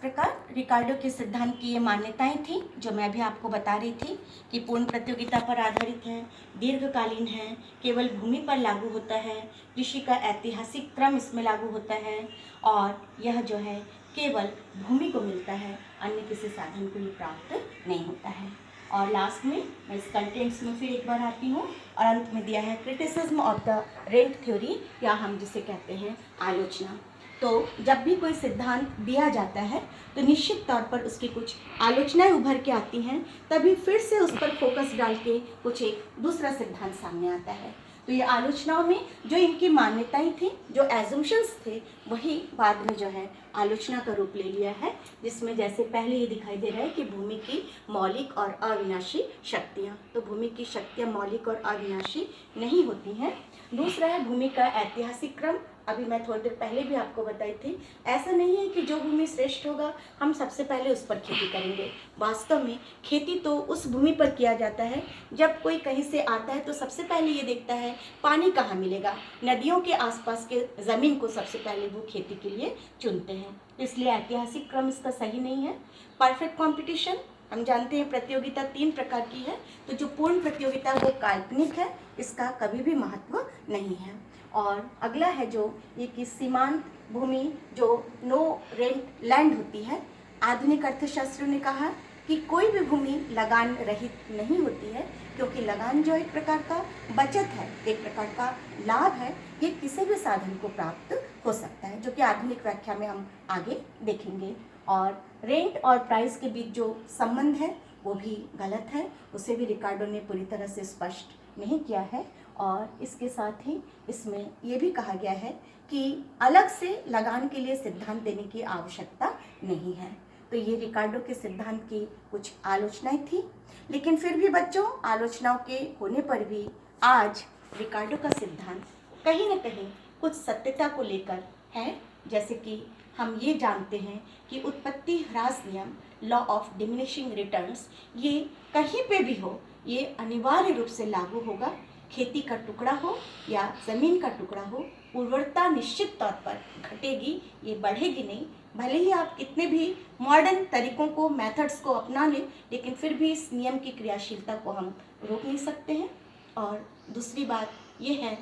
प्रकार रिकार्डो के सिद्धांत की ये मान्यताएं थी जो मैं भी आपको बता रही थी कि पूर्ण प्रतियोगिता पर आधारित है, दीर्घकालीन है, केवल भूमि पर लागू होता है, कृषि का ऐतिहासिक क्रम इसमें लागू होता है और यह जो है केवल भूमि को मिलता है, अन्य किसी साधन को ये प्राप्त नहीं होता है। और लास्ट में मैं इस कंटेंट्स में फिर एक बार आती हूँ और अंत में दिया है criticism of the rent theory, या हम जिसे कहते हैं आलोचना। तो जब भी कोई सिद्धांत दिया जाता है तो निश्चित तौर पर उसकी कुछ आलोचनाएं उभर के आती हैं, तभी फिर से उस पर फोकस डाल के कुछ एक दूसरा सिद्धांत सामने आता है। तो ये आलोचनाओं में जो इनकी मान्यताएं थी, जो एजम्पशंस थे, वही बाद में जो है आलोचना का रूप ले लिया है, जिसमें जैसे पहले ये दिखाई दे रहा है कि भूमि की मौलिक और अविनाशी शक्तियाँ, तो भूमि की शक्तियाँ मौलिक और अविनाशी नहीं होती हैं। दूसरा है भूमि का ऐतिहासिक क्रम, अभी मैं थोड़ी देर पहले भी आपको बताई थी। ऐसा नहीं है कि जो भूमि श्रेष्ठ होगा हम सबसे पहले उस पर खेती करेंगे। वास्तव में खेती तो उस भूमि पर किया जाता है, जब कोई कहीं से आता है तो सबसे पहले ये देखता है पानी कहाँ मिलेगा, नदियों के आसपास के ज़मीन को सबसे पहले वो खेती के लिए चुनते हैं। इसलिए ऐतिहासिक क्रम इसका सही नहीं है। परफेक्ट कॉम्पिटिशन, हम जानते हैं प्रतियोगिता 3 प्रकार की है, तो जो पूर्ण प्रतियोगिता वो काल्पनिक है, इसका कभी भी महत्व नहीं है। और अगला है जो ये कि सीमांत भूमि जो नो रेंट लैंड होती है, आधुनिक अर्थशास्त्रियों ने कहा कि कोई भी भूमि लगान रहित नहीं होती है, क्योंकि लगान जो एक प्रकार का बचत है, एक प्रकार का लाभ है, ये किसी भी साधन को प्राप्त हो सकता है, जो कि आधुनिक व्याख्या में हम आगे देखेंगे। और रेंट और प्राइस के बीच जो संबंध है वो भी गलत है, उसे भी रिकार्डो ने पूरी तरह से स्पष्ट नहीं किया है। और इसके साथ ही इसमें ये भी कहा गया है कि अलग से लगान के लिए सिद्धांत देने की आवश्यकता नहीं है। तो ये रिकार्डो के सिद्धांत की कुछ आलोचनाएं थी, लेकिन फिर भी बच्चों, आलोचनाओं के होने पर भी आज रिकार्डो का सिद्धांत कहीं ना कहीं कुछ सत्यता को लेकर है। जैसे कि हम ये जानते हैं कि उत्पत्ति ह्रास नियम, लॉ ऑफ डिमिनिशिंग रिटर्न्स, ये कहीं पे भी हो, ये अनिवार्य रूप से लागू होगा। खेती का टुकड़ा हो या ज़मीन का टुकड़ा हो, उर्वरता निश्चित तौर पर घटेगी, ये बढ़ेगी नहीं। भले ही आप कितने भी मॉडर्न तरीकों को, मेथड्स को अपना लें, लेकिन फिर भी इस नियम की क्रियाशीलता को हम रोक नहीं सकते हैं। और दूसरी बात ये है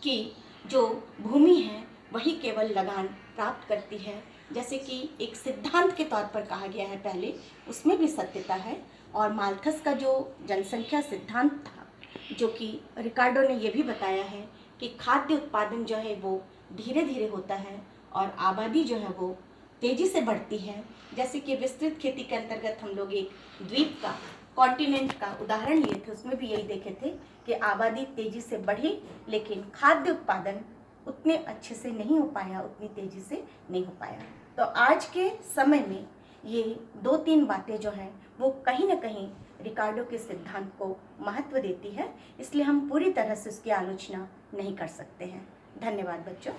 कि जो भूमि है वही केवल लगान प्राप्त करती है, जैसे कि एक सिद्धांत के तौर पर कहा गया है पहले, उसमें भी सत्यता है। और माल्थस का जो जनसंख्या सिद्धांत था, जो कि रिकार्डो ने ये भी बताया है कि खाद्य उत्पादन जो है वो धीरे धीरे होता है और आबादी जो है वो तेज़ी से बढ़ती है। जैसे कि विस्तृत खेती के अंतर्गत हम लोग एक द्वीप का, कॉन्टिनेंट का उदाहरण लिए थे, उसमें भी यही देखे थे कि आबादी तेज़ी से बढ़ी, लेकिन खाद्य उत्पादन उतने अच्छे से नहीं हो पाया, उतनी तेज़ी से नहीं हो पाया। तो आज के समय में ये 2-3 बातें जो हैं वो कहीं ना कहीं रिकार्डो के सिद्धांत को महत्व देती है, इसलिए हम पूरी तरह से उसकी आलोचना नहीं कर सकते हैं। धन्यवाद बच्चों।